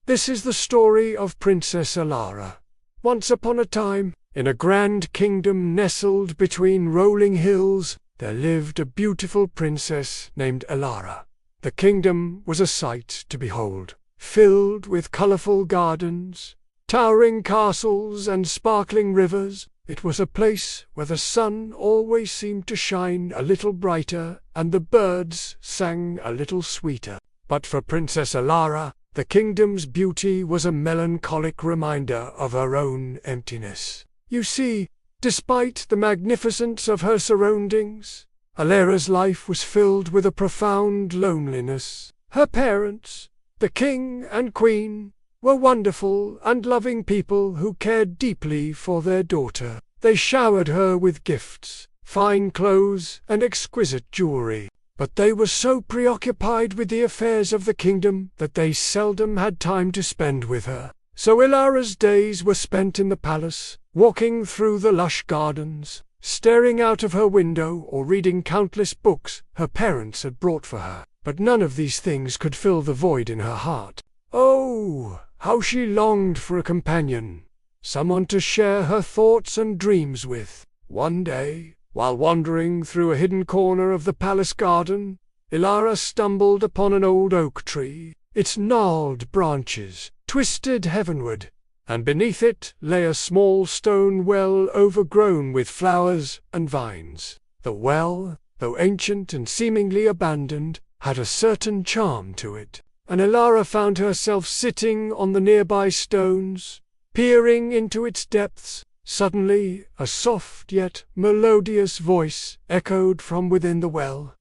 This is the story of Princess Elara. Once upon a time, in a grand kingdom nestled between rolling hills, there lived a beautiful princess named Elara. The kingdom was a sight to behold, filled with colorful gardens, towering castles and sparkling rivers. It was a place where the sun always seemed to shine a little brighter and the birds sang a little sweeter. But for Princess Elara, the kingdom's beauty was a melancholic reminder of her own emptiness. You see, despite the magnificence of her surroundings, Elara's life was filled with a profound loneliness. Her parents, the king and queen, were wonderful and loving people who cared deeply for their daughter. They showered her with gifts, fine clothes, and exquisite jewelry. But they were so preoccupied with the affairs of the kingdom that they seldom had time to spend with her. So Elara's days were spent in the palace, walking through the lush gardens, staring out of her window or reading countless books her parents had brought for her. But none of these things could fill the void in her heart. Oh, how she longed for a companion, someone to share her thoughts and dreams with. One day, while wandering through a hidden corner of the palace garden, Elara stumbled upon an old oak tree. Its gnarled branches twisted heavenward, and beneath it lay a small stone well overgrown with flowers and vines. The well, though ancient and seemingly abandoned, had a certain charm to it, and Elara found herself sitting on the nearby stones, peering into its depths. Suddenly, a soft yet melodious voice echoed from within the well.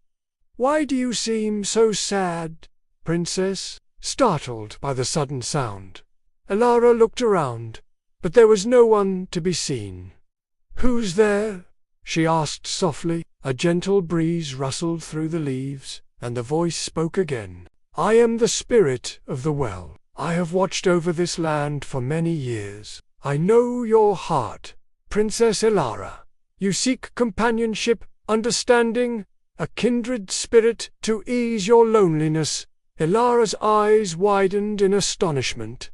"Why do you seem so sad, princess?" Startled by the sudden sound, Elara looked around, but there was no one to be seen. "Who's there?" she asked softly. A gentle breeze rustled through the leaves, and the voice spoke again. "I am the spirit of the well. I have watched over this land for many years. I know your heart, Princess Elara. You seek companionship, understanding, a kindred spirit to ease your loneliness." Elara's eyes widened in astonishment.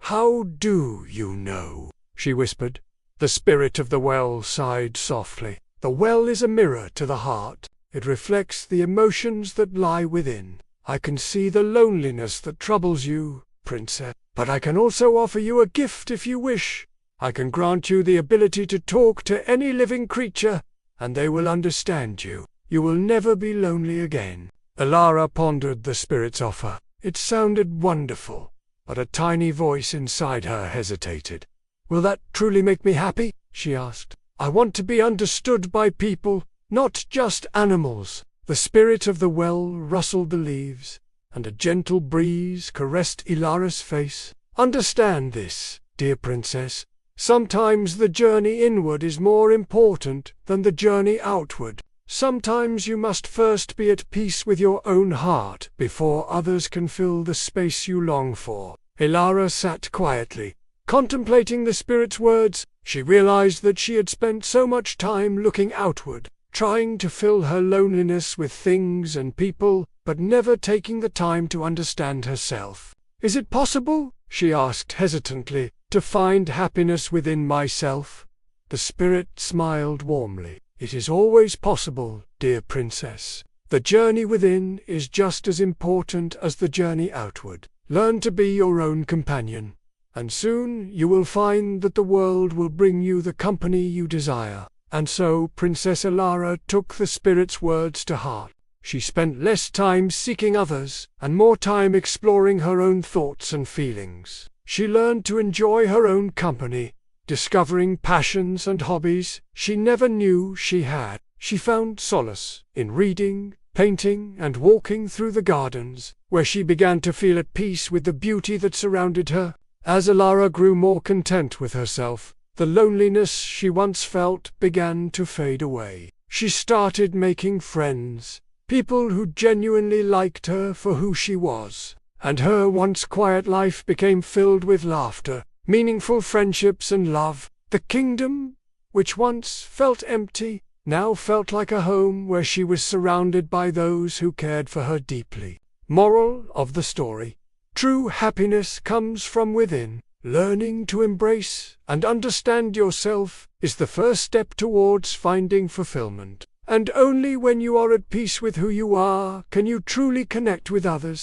"How do you know?" she whispered. The spirit of the well sighed softly. "The well is a mirror to the heart. It reflects the emotions that lie within. I can see the loneliness that troubles you, princess. But I can also offer you a gift if you wish. I can grant you the ability to talk to any living creature, and they will understand you. You will never be lonely again." Elara pondered the spirit's offer. It sounded wonderful, but a tiny voice inside her hesitated. "Will that truly make me happy?" she asked. "I want to be understood by people, not just animals." The spirit of the well rustled the leaves, and a gentle breeze caressed Elara's face. "Understand this, dear princess. Sometimes the journey inward is more important than the journey outward. Sometimes you must first be at peace with your own heart before others can fill the space you long for." Elara sat quietly, contemplating the spirit's words. She realized that she had spent so much time looking outward, trying to fill her loneliness with things and people, but never taking the time to understand herself. "Is it possible," she asked hesitantly, "to find happiness within myself?" The spirit smiled warmly. "It is always possible, dear princess. The journey within is just as important as the journey outward. Learn to be your own companion, and soon you will find that the world will bring you the company you desire." And so Princess Elara took the spirit's words to heart. She spent less time seeking others, and more time exploring her own thoughts and feelings. She learned to enjoy her own company, discovering passions and hobbies she never knew she had. She found solace in reading, painting, and walking through the gardens, where she began to feel at peace with the beauty that surrounded her. As Elara grew more content with herself, the loneliness she once felt began to fade away. She started making friends, people who genuinely liked her for who she was, and her once quiet life became filled with laughter, meaningful friendships and love. The kingdom, which once felt empty, now felt like a home where she was surrounded by those who cared for her deeply. Moral of the story: True happiness comes from within. Learning to embrace and understand yourself is the first step towards finding fulfillment. And only when you are at peace with who you are can you truly connect with others.